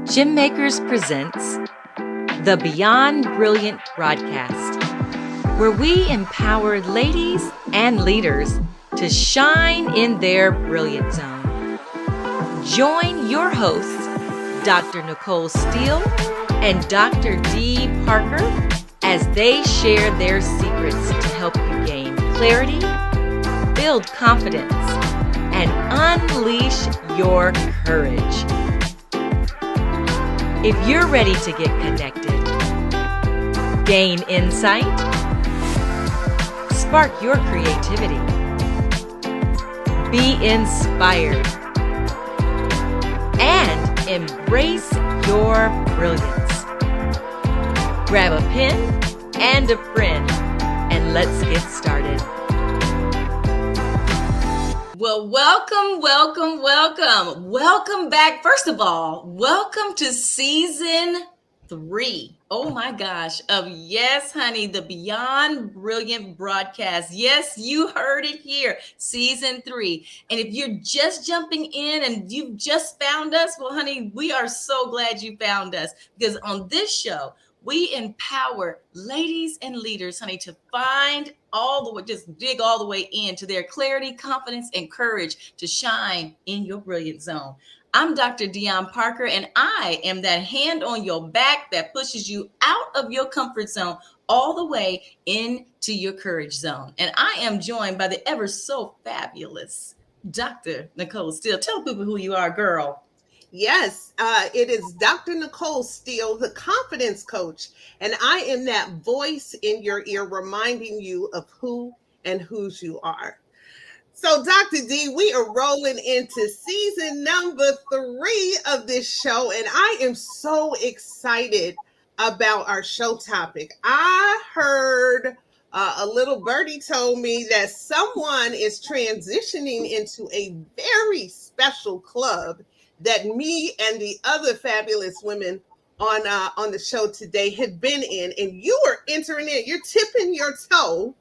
Gym Makers presents the Beyond Brilliant broadcast, where we empower ladies and leaders to shine in their brilliant zone. Join your hosts, Dr. Nicole Steele and Dr. D. Parker, as they share their secrets to help you gain clarity, build confidence, and unleash your courage. If you're ready to get connected, gain insight, spark your creativity, be inspired, and embrace your brilliance, grab a pen and a friend, and let's get started. Well, welcome back. First of all, welcome to season 3. Oh my gosh, of Yes, Honey, the Beyond Brilliant broadcast. Yes, you heard it here, season 3. And if you're just jumping in and you've just found us, well, honey, we are so glad you found us, because on this show, we empower ladies and leaders, honey, to find all the way, just dig all the way into their clarity, confidence, and courage to shine in your brilliant zone. I'm Dr. DeYonne Parker, and I am that hand on your back that pushes you out of your comfort zone all the way into your courage zone. And I am joined by the ever so fabulous Dr. Nicole Steele. Tell people who you are, girl. Yes, it is Dr. Nicole Steele, the confidence coach, and I am that voice in your ear reminding you of who and whose you are. So, Dr. D, we are rolling into season number 3 of this show, and I am so excited about our show topic. I heard a little birdie told me that someone is transitioning into a very special club that me and the other fabulous women on the show today have been in, and you are entering in. You're tipping your toe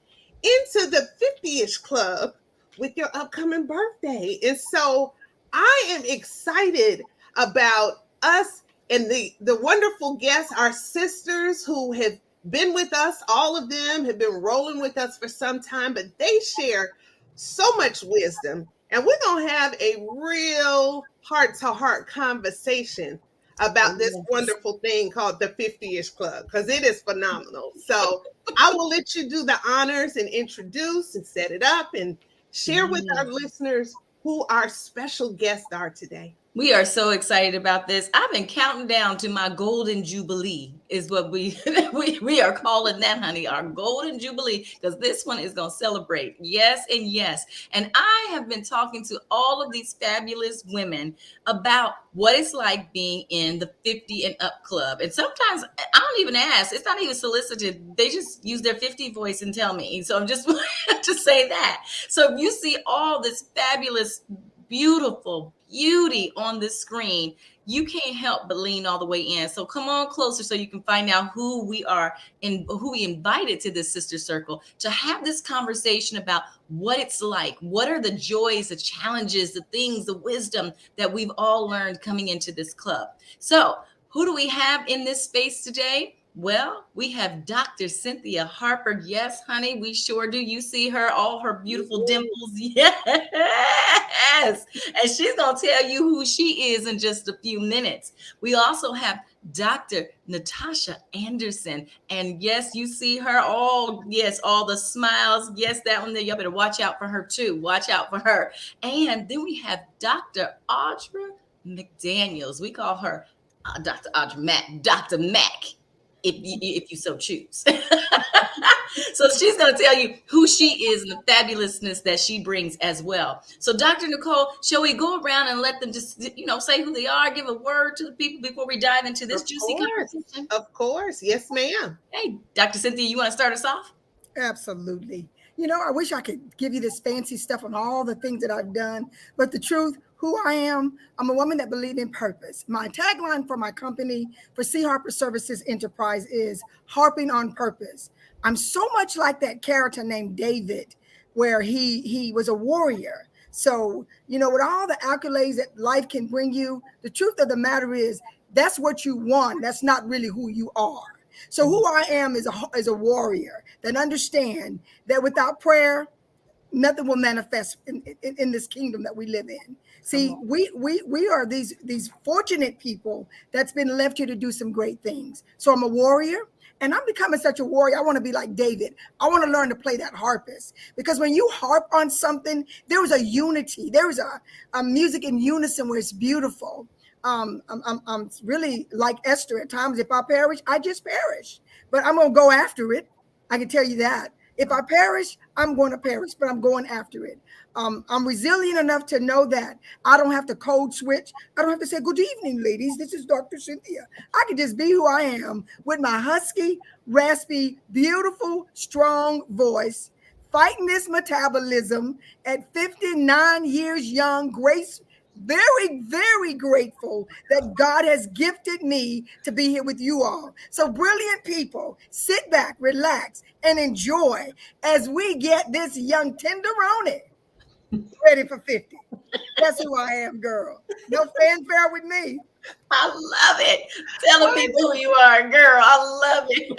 into the 50-ish club with your upcoming birthday. And so I am excited about us and the wonderful guests, our sisters who have been with us. All of them have been rolling with us for some time, but they share so much wisdom. And we're going to have a real heart-to-heart conversation about this wonderful thing called the 50-ish Club, because it is phenomenal. So I will let you do the honors and introduce and set it up and share with our listeners who our special guests are today. We are so excited about this. I've been counting down to my golden jubilee is what we are calling that, honey, our golden jubilee, because this one is going to celebrate. Yes and yes. And I have been talking to all of these fabulous women about what it's like being in the 50 and up club. And sometimes I don't even ask. It's not even solicited. They just use their 50 voice and tell me. So I'm just to say that. So if you see all this fabulous, beautiful beauty on the screen, you can't help but lean all the way in. So come on closer so you can find out who we are and who we invited to this sister circle to have this conversation about what it's like. What are the joys, the challenges, the things, the wisdom that we've all learned coming into this club. So who do we have in this space today? Well, we have Dr. Cynthia Harper. Yes, honey, we sure do. You see her, all her beautiful dimples. Yes. And she's going to tell you who she is in just a few minutes. We also have Dr. Natoshia Anderson. And yes, you see her, all the smiles. Yes, that one there. You better watch out for her too. Watch out for her. And then we have Dr. Adura McDaniel. We call her Dr. Mac. If you so choose. So she's going to tell you who she is and the fabulousness that she brings as well. So Dr. Nicole, shall we go around and let them just, say who they are, give a word to the people before we dive into this juicy conversation? Of course. Yes, ma'am. Hey, Dr. Cynthia, you want to start us off? Absolutely. I wish I could give you this fancy stuff on all the things that I've done, but the truth, who I am, I'm a woman that believes in purpose. My tagline for my company, for C. Harper Services Enterprise, is harping on purpose. I'm so much like that character named David, where he was a warrior. So, with all the accolades that life can bring you, the truth of the matter is that's what you want. That's not really who you are. So who I am is a warrior that understand that without prayer, nothing will manifest in this kingdom that we live in. See, we are these fortunate people that's been left here to do some great things. So I'm a warrior, and I'm becoming such a warrior. I want to be like David. I want to learn to play that harpist, because when you harp on something, there is a unity. There is a music in unison where it's beautiful. I'm really like Esther at times. If I perish, I just perish, but I'm gonna go after it. I can tell you that. If I perish, I'm going to perish, but I'm going after it. I'm resilient enough to know that I don't have to code switch. I don't have to say, good evening, ladies. This is Dr. Cynthia. I can just be who I am with my husky, raspy, beautiful, strong voice, fighting this metabolism at 59 years young, grace. Very, very grateful that God has gifted me to be here with you all. So brilliant people, sit back, relax, and enjoy as we get this young tenderoni ready for 50. That's who I am, girl. No fanfare with me. I love it. Telling people who you are, girl. I love it.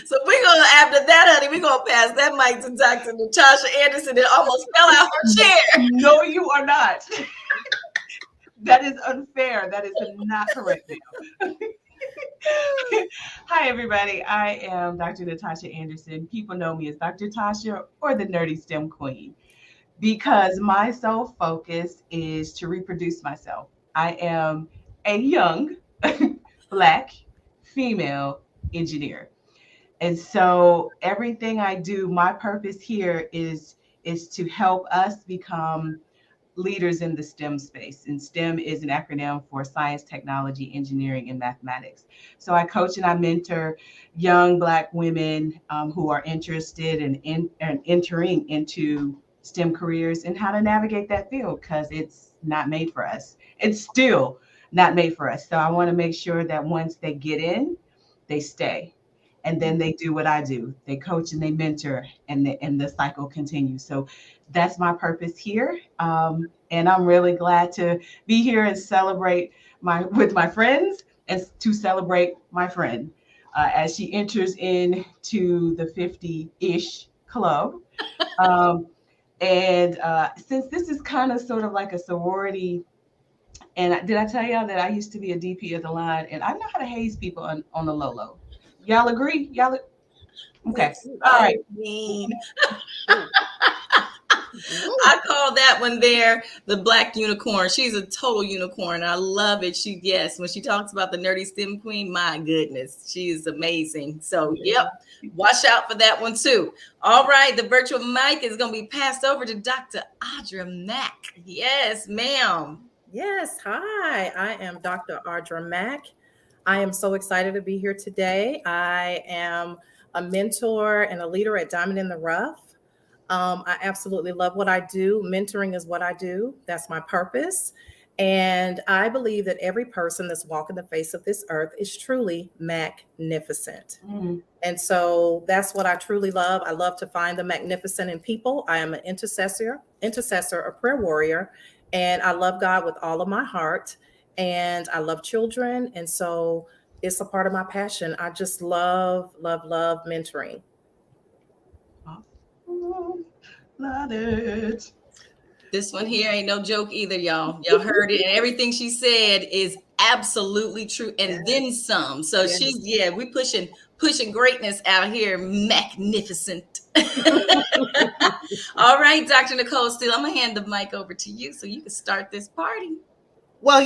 So we're going to, after that, honey, we're going to pass that mic to Dr. Natoshia Anderson that almost fell out her chair. No, you are not. That is unfair. That is not correct. Hi, everybody. I am Dr. Natoshia Anderson. People know me as Dr. Tasha or the Nerdy STEM Queen, because my sole focus is to reproduce myself. I am a young Black female engineer. And so everything I do, my purpose here is to help us become leaders in the STEM space. And STEM is an acronym for science, technology, engineering, and mathematics. So I coach and I mentor young Black women who are interested in entering into STEM careers and how to navigate that field, because it's not made for us. It's still not made for us. So I want to make sure that once they get in, they stay. And then they do what I do. They coach and they mentor, and the cycle continues. So that's my purpose here. And I'm really glad to be here and celebrate with my friends, and to celebrate my friend as she enters into the 50-ish club. And since this is kind of sort of like a sorority, and did I tell y'all that I used to be a DP of the line, and I know how to haze people on the low. Y'all agree? Okay. All right. I call that one there the Black unicorn. She's a total unicorn. I love it. When she talks about the Nerdy STEM Queen, my goodness, she is amazing. So, yep, watch out for that one too. All right, the virtual mic is going to be passed over to Dr. Adura Mack. Yes, ma'am. Yes, hi, I am Dr. Adura Mack. I am so excited to be here today. I am a mentor and a leader at Diamond in the Rough. I absolutely love what I do. Mentoring is what I do. That's my purpose. And I believe that every person that's walking the face of this earth is truly magnificent. And so that's what I truly love. I love to find the magnificent in people. I am an intercessor, a prayer warrior, and I love God with all of my heart. And I love children. And so it's a part of my passion. I just love mentoring. Love it. This one here ain't no joke either, y'all. Y'all heard it. And everything she said is absolutely true. And then some. So we pushing greatness out here. Magnificent. All right, Dr. Nicole Steele, I'm going to hand the mic over to you so you can start this party. Well,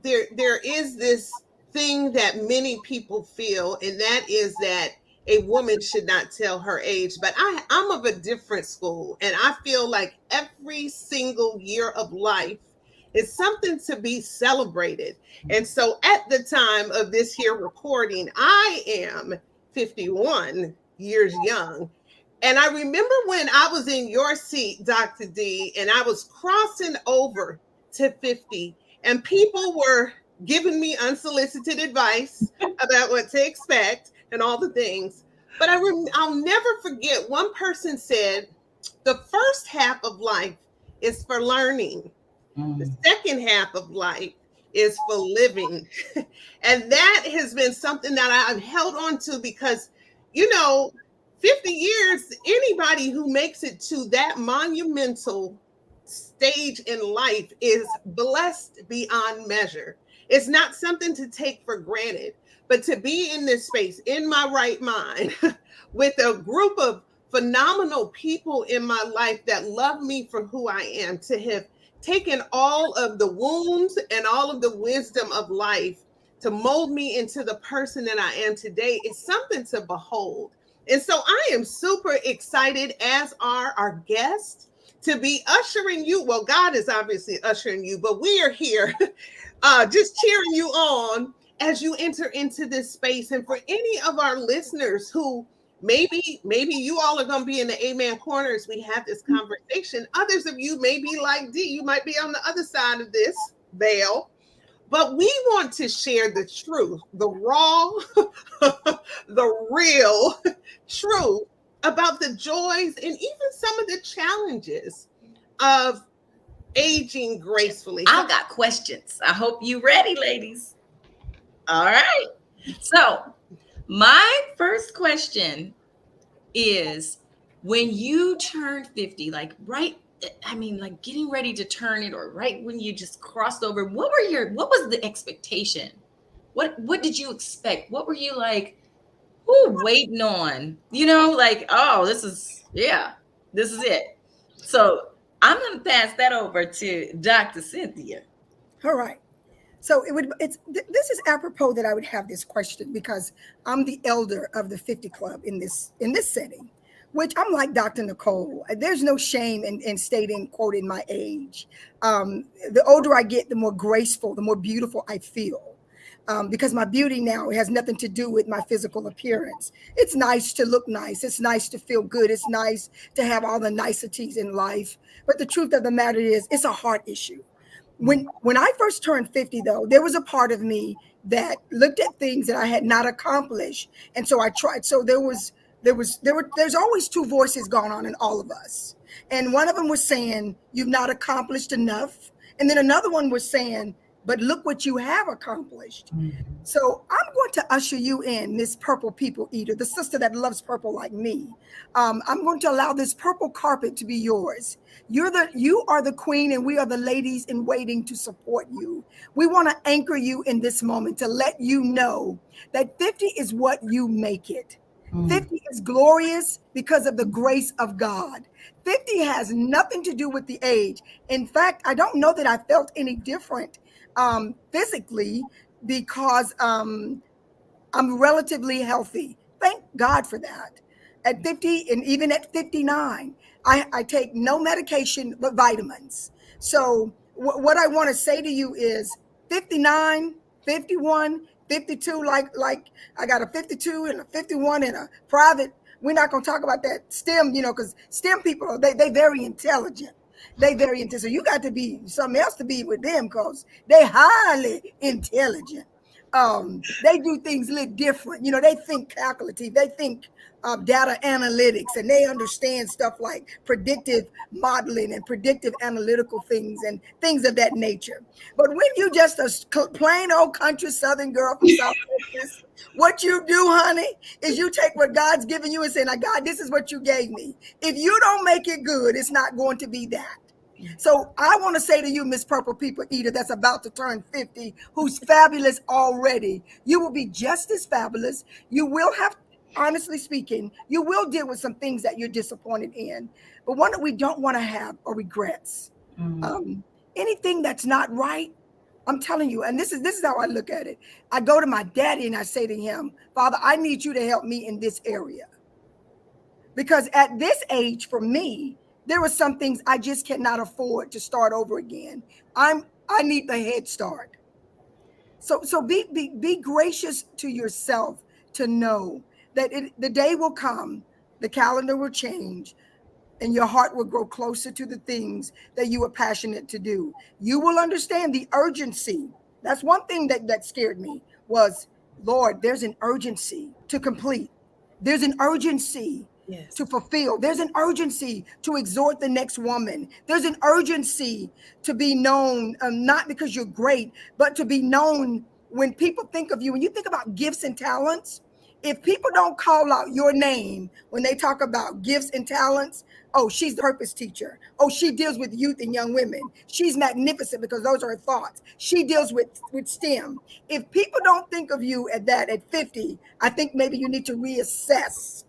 there is this thing that many people feel, and that is that a woman should not tell her age. But I'm of a different school, and I feel like every single year of life is something to be celebrated. And so at the time of this here recording, I am 51 years young. And I remember when I was in your seat, Dr. D, and I was crossing over to 50, and people were giving me unsolicited advice about what to expect and all the things. But I'll never forget, one person said, the first half of life is for learning. The second half of life is for living. And that has been something that I've held on to because, 50 years, anybody who makes it to that monumental stage in life is blessed beyond measure. It's not something to take for granted, but to be in this space in my right mind with a group of phenomenal people in my life that love me for who I am, to have taken all of the wounds and all of the wisdom of life to mold me into the person that I am today is something to behold. And so I am super excited, as are our guests, to be ushering you. Well, God is obviously ushering you, but we are here just cheering you on as you enter into this space. And for any of our listeners who maybe you all are going to be in the amen corner as we have this conversation. Others of you may be like D, you might be on the other side of this veil. But we want to share the truth, the raw, the real truth about the joys and even some of the challenges of aging gracefully. I've got questions. I hope you ready, ladies. All right. So my first question is, when you turned 50, like getting ready to turn it, or right when you just crossed over, what was the expectation? What did you expect? What were you like, waiting on? Oh, this is it. So I'm going to pass that over to Dr. Cynthia. All right. So this is apropos that I would have this question because I'm the elder of the 50 Club in this setting, which I'm like Dr. Nicole. There's no shame in stating, quoting my age. The older I get, the more graceful, the more beautiful I feel. Because my beauty now has nothing to do with my physical appearance. It's nice to look nice. It's nice to feel good. It's nice to have all the niceties in life. But the truth of the matter is, it's a heart issue. When I first turned 50, though, there was a part of me that looked at things that I had not accomplished. And so I tried. So there's always two voices going on in all of us. And one of them was saying, you've not accomplished enough. And then another one was saying, but look what you have accomplished. Mm-hmm. So I'm going to usher you in, Miss Purple People Eater, the sister that loves purple like me. I'm going to allow this purple carpet to be yours. You are the queen, and we are the ladies in waiting to support you. We want to anchor you in this moment to let you know that 50 is what you make it. 50 is glorious because of the grace of God. 50 has nothing to do with the age. In fact, I don't know that I felt any different physically because I'm relatively healthy. Thank God for that. At 50 and even at 59, I take no medication but vitamins. So what I want to say to you is 59, 51, 52, like I got a 52 and a 51 and a private. We're not going to talk about that STEM, because STEM people, they very intelligent. They very intelligent. So you got to be something else to be with them because they highly intelligent. They do things a little different. They think calculative. They think data analytics, and they understand stuff like predictive modeling and predictive analytical things and things of that nature. But when you just a plain old country Southern girl from South Texas, what you do, honey, is you take what God's given you and say, now, God, this is what you gave me. If you don't make it good, it's not going to be that. So I want to say to you, Miss Purple People Eater, that's about to turn 50, who's fabulous already, you will be just as fabulous. You will have, honestly speaking, you will deal with some things that you're disappointed in. But one that we don't want to have are regrets. Mm-hmm. Anything that's not right, I'm telling you, and this is how I look at it. I go to my daddy and I say to him, Father, I need you to help me in this area. Because at this age, for me, there are some things I just cannot afford to start over again. I need the head start. So be gracious to yourself to know that the day will come, the calendar will change, and your heart will grow closer to the things that you are passionate to do. You will understand the urgency. That's one thing that scared me was, Lord, there's an urgency to complete. There's an urgency Yes. to fulfill. There's an urgency to exhort the next woman. There's an urgency to be known, not because you're great, but to be known when people think of you. When you think about gifts and talents, if people don't call out your name when they talk about gifts and talents, oh, she's the purpose teacher. Oh, she deals with youth and young women. She's magnificent because those are her thoughts. She deals with STEM. If people don't think of you at 50, I think maybe you need to reassess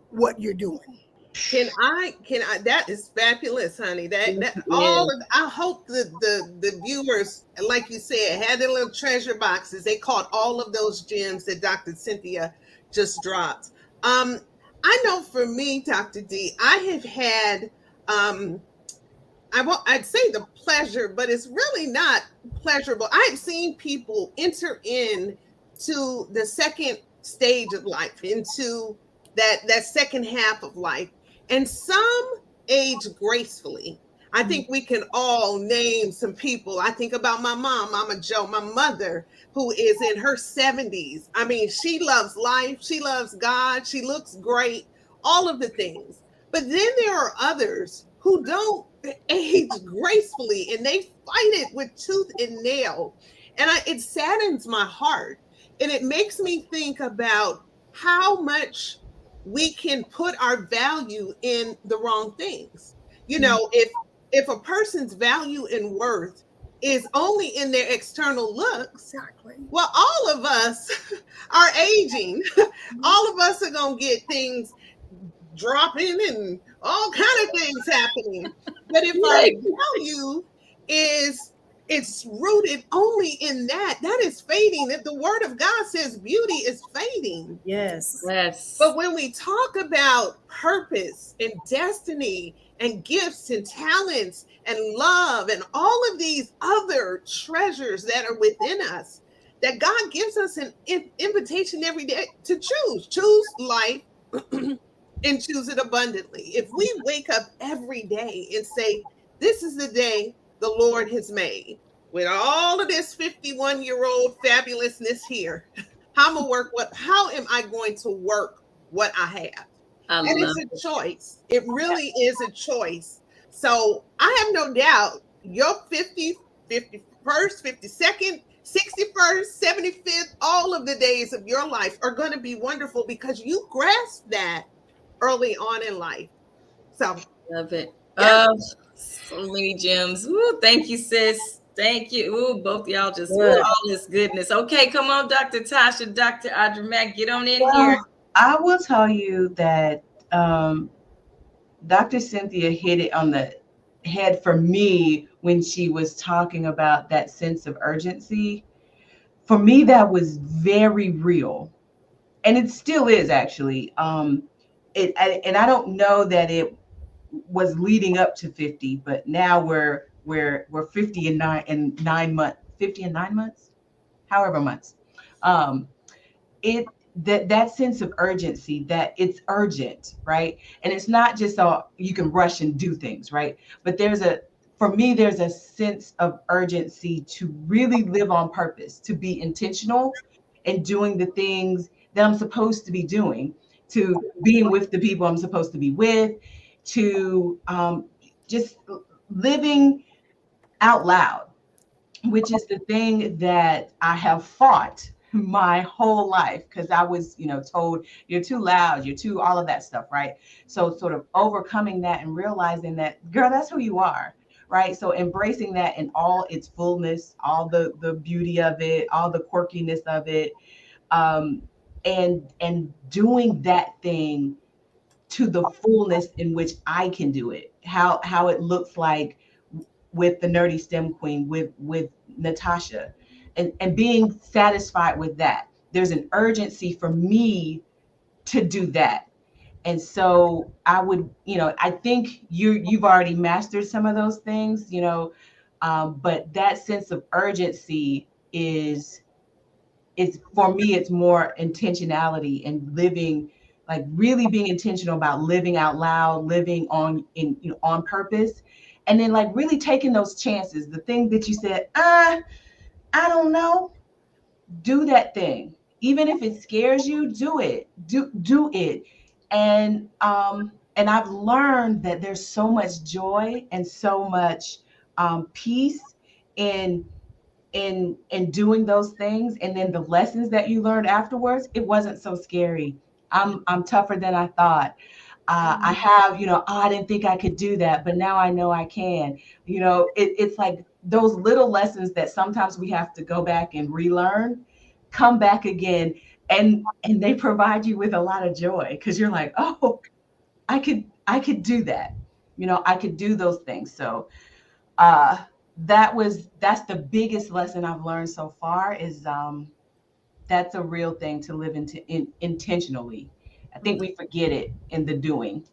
what you're doing. Can I that is fabulous, honey. That Yeah. all of I hope the viewers, like you said, had their little treasure boxes. They caught all of those gems that Dr. Cynthia just dropped. Um, I know for me, Dr. D, I have had um I'd say the pleasure, but it's really not pleasurable. I've seen people enter in to the second stage of life, into that second half of life, and some age gracefully. I think we can all name some people. I think about my mom, Mama Joe, my mother, who is in her 70s. I mean, she loves life, she loves God, she looks great, all of the things. But then there are others who don't age gracefully, and they fight it with tooth and nail. And it saddens my heart. And it makes me think about how much we can put our value in the wrong things. You know, if a person's value and worth is only in their external looks, Exactly. well, all of us are aging. All of us are going to get things dropping and all kind of things happening. But if our Right. value is it's rooted only in that, that is fading. If the word of God says beauty is fading. Yes. Yes. But when we talk about purpose and destiny and gifts and talents and love and all of these other treasures that are within us, that God gives us an invitation every day to choose life and choose it abundantly. If we wake up every day and say, this is the day the Lord has made, with all of this 51-year-old fabulousness here, how am I going to work what I have? I And love it's a choice. It really is a choice. So I have no doubt your 50, 51st, 52nd, 61st, 75th, all of the days of your life are going to be wonderful because you grasp that early on in life. So, love it. yeah. So many gems. Ooh, thank you, sis. Thank you. Ooh, both of y'all just Good. all this goodness. Okay, come on, Dr. Tasha, Dr. Adura Mac, get on in here. Well, I will tell you that Dr. Cynthia hit it on the head for me when she was talking about that sense of urgency. For me, that was very real, and it still is actually. And I don't know that it was leading up to 50, but now we're 50 and 9 months, 50 and 9 months, however months. Um, it that sense of urgency, that it's urgent, right? And it's not just you can rush and do things, right? But for me there's a sense of urgency to really live on purpose, to be intentional and doing the things that I'm supposed to be doing, to being with the people I'm supposed to be with, to just living out loud, which is the thing that I have fought my whole life, because I was, told you're too loud, you're too all of that stuff, right? So sort of overcoming that and realizing that, girl, that's who you are, right? So embracing that in all its fullness, all the beauty of it, all the quirkiness of it, and doing that thing to the fullness in which I can do it, how it looks like with the nerdy STEM queen, with Natoshia, and being satisfied with that. There's an urgency for me to do that. And so I would, I think you've already mastered some of those things, but that sense of urgency is for me, it's more intentionality and living, like really being intentional about living out loud, living on purpose. And then like really taking those chances, the thing that you said, I don't know, do that thing. Even if it scares you, do it. Do it. And I've learned that there's so much joy and so much peace in doing those things, and then the lessons that you learned afterwards, it wasn't so scary. I'm tougher than I thought. I have, oh, I didn't think I could do that, but now I know I can. It's like those little lessons that sometimes we have to go back and relearn, come back again, and they provide you with a lot of joy, because you're like, oh, I could do that. I could do those things. So that's the biggest lesson I've learned so far, is that's a real thing, to live intentionally. I think we forget it in the doing.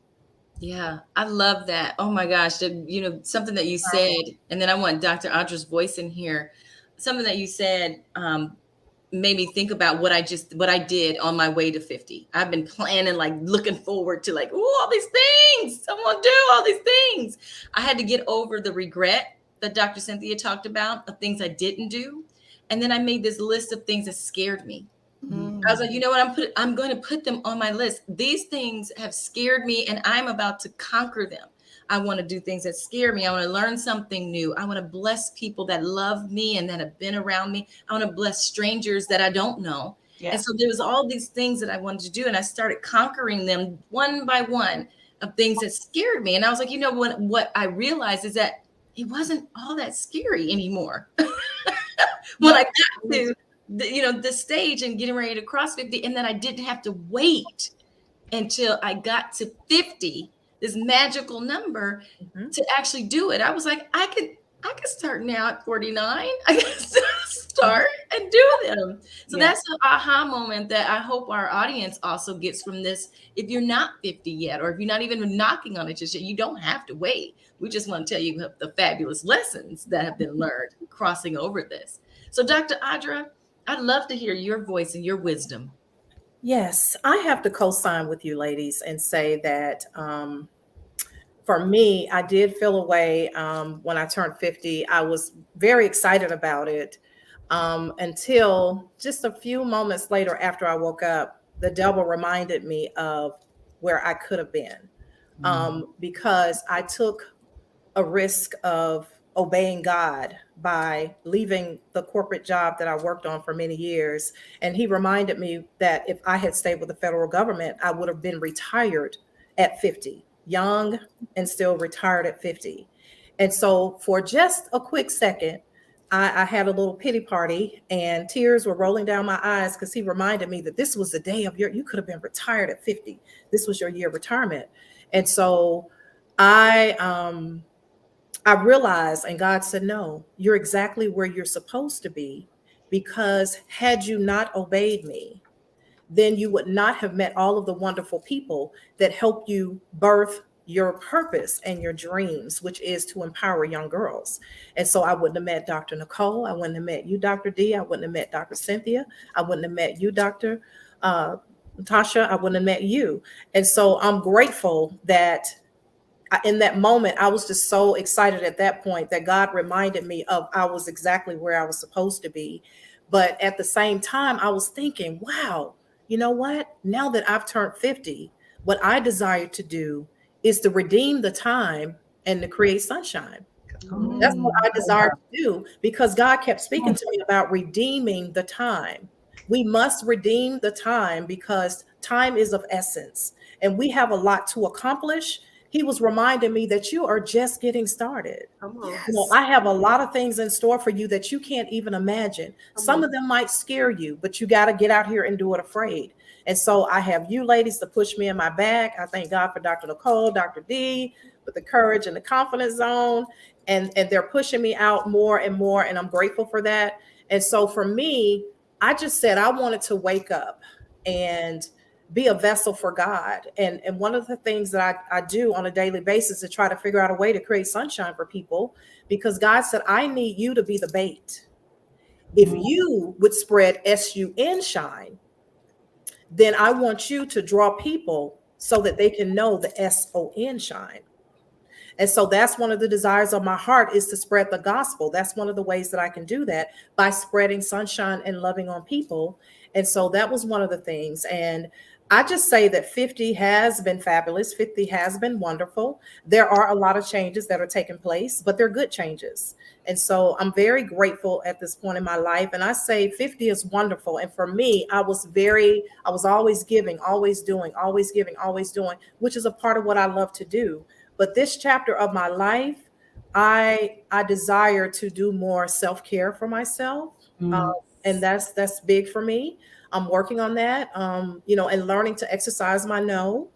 Yeah, I love that. Oh my gosh, something that you said, and then I want Dr. Audra's voice in here. Something that you said made me think about what I did on my way to 50. I've been planning, like looking forward to like, oh, all these things. I'm gonna do all these things. I had to get over the regret that Dr. Cynthia talked about, of things I didn't do. And then I made this list of things that scared me. I was like, you know what? I'm going to put them on my list. These things have scared me, and I'm about to conquer them. I want to do things that scare me. I want to learn something new. I want to bless people that love me and that have been around me. I want to bless strangers that I don't know. Yeah. And so there was all these things that I wanted to do, and I started conquering them one by one, of things that scared me. And I was like, what I realized is that it wasn't all that scary anymore. When I got to the stage and getting ready to cross 50, and then I didn't have to wait until I got to 50, this magical number, to actually do it. I was like, I could start now at 49. I could start and do them. So that's the aha moment that I hope our audience also gets from this. If you're not 50 yet, or if you're not even knocking on it just yet, you don't have to wait. We just want to tell you the fabulous lessons that have been learned crossing over this. So Dr. Adura, I'd love to hear your voice and your wisdom. Yes, I have to co-sign with you ladies and say that for me, I did feel a way when I turned 50. I was very excited about it until just a few moments later, after I woke up, the devil reminded me of where I could have been, because I took a risk of obeying God by leaving the corporate job that I worked on for many years. And he reminded me that if I had stayed with the federal government, I would have been retired at 50, young and still retired at 50. And so for just a quick second, I had a little pity party, and tears were rolling down my eyes, because he reminded me that this was the day of you could have been retired at 50. This was your year of retirement. And so I realized, and God said, no, you're exactly where you're supposed to be, because had you not obeyed me, then you would not have met all of the wonderful people that help you birth your purpose and your dreams, which is to empower young girls. And so I wouldn't have met Dr. Nicole. I wouldn't have met you, Dr. D. I wouldn't have met Dr. Cynthia. I wouldn't have met you, Dr. Natasha. I wouldn't have met you. And so I'm grateful that in that moment, I was just so excited at that point that God reminded me of I was exactly where I was supposed to be. But at the same time, I was thinking, wow, you know what? Now that I've turned 50, what I desire to do is to redeem the time and to create sunshine. That's what I desire to do, because God kept speaking to me about redeeming the time. We must redeem the time, because time is of essence, and we have a lot to accomplish. He was reminding me that you are just getting started. Yes. I have a lot of things in store for you that you can't even imagine. Some of them might scare you, but you got to get out here and do it afraid. And so I have you ladies to push me in my back. I thank God for Dr. Nicole, Dr. D, with the courage and the confidence zone. And they're pushing me out more and more. And I'm grateful for that. And so for me, I just said I wanted to wake up and be a vessel for God. And one of the things that I do on a daily basis is try to figure out a way to create sunshine for people, because God said, I need you to be the bait. If you would spread SUN shine, then I want you to draw people so that they can know the SON shine. And so that's one of the desires of my heart, is to spread the gospel. That's one of the ways that I can do that, by spreading sunshine and loving on people. And so that was one of the things. And I just say that 50 has been fabulous. 50 has been wonderful. There are a lot of changes that are taking place, but they're good changes. And so I'm very grateful at this point in my life. And I say 50 is wonderful. And for me, I was always giving, always doing, always giving, always doing, which is a part of what I love to do. But this chapter of my life, I desire to do more self-care for myself. And that's big for me. I'm working on that, and learning to exercise my no,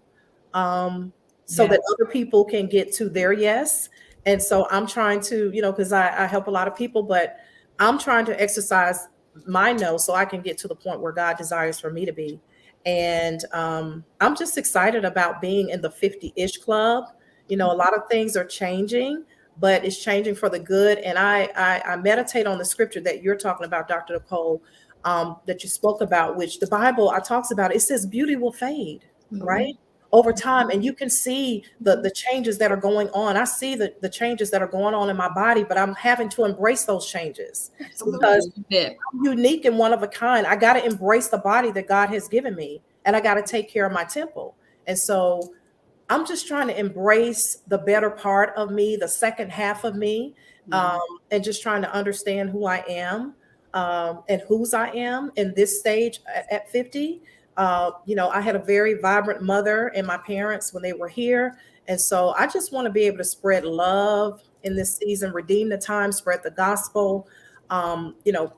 so that other people can get to their yes. And so I'm trying to, because I help a lot of people, but I'm trying to exercise my no so I can get to the point where God desires for me to be. And I'm just excited about being in the 50-ish club. A lot of things are changing, but it's changing for the good. And I meditate on the scripture that you're talking about, Dr. Nicole, that you spoke about, which the Bible talks about. It says beauty will fade, right? Over time. And you can see the changes that are going on. I see the changes that are going on in my body, but I'm having to embrace those changes. Absolutely. Because I'm unique and one of a kind. I got to embrace the body that God has given me, and I got to take care of my temple. And so I'm just trying to embrace the better part of me, the second half of me, and just trying to understand who I am, and whose I am in this stage at 50. I had a very vibrant mother and my parents when they were here. And so I just want to be able to spread love in this season, redeem the time, spread the gospel,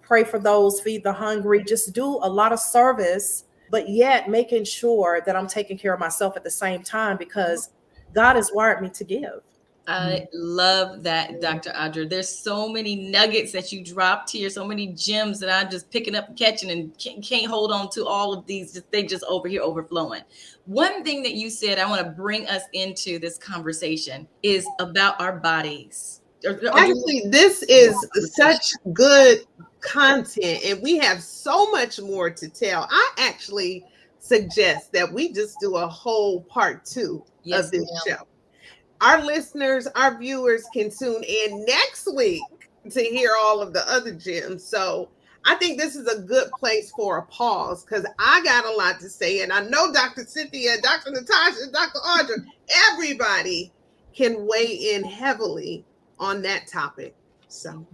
pray for those, feed the hungry, just do a lot of service, but yet making sure that I'm taking care of myself at the same time, because God has wired me to give. I love that, Dr. Adra. There's so many nuggets that you dropped here, so many gems that I'm just picking up and catching, and can't hold on to all of these. They just over here overflowing. One thing that you said I want to bring us into this conversation is about our bodies. Actually, this is such good content, and we have so much more to tell. I actually suggest that we just do a whole part 2 of this show. Our listeners, our viewers can tune in next week to hear all of the other gems. So I think this is a good place for a pause, because I got a lot to say. And I know Dr. Cynthia, Dr. Natoshia, Dr. Audra, everybody can weigh in heavily on that topic. So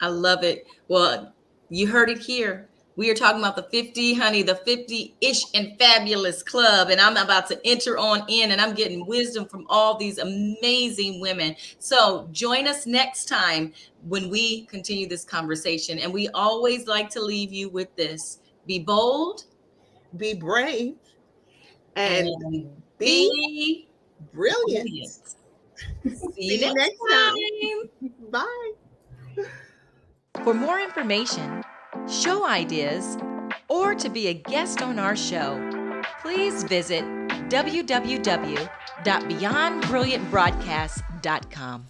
I love it. Well, you heard it here. We are talking about the 50, honey, the 50-ish and fabulous club. And I'm about to enter on in, and I'm getting wisdom from all these amazing women. So join us next time when we continue this conversation. And we always like to leave you with this: be bold, be brave, and be brilliant. See you next time. Bye. For more information, show ideas, or to be a guest on our show, please visit www.beyondbrilliantbroadcast.com.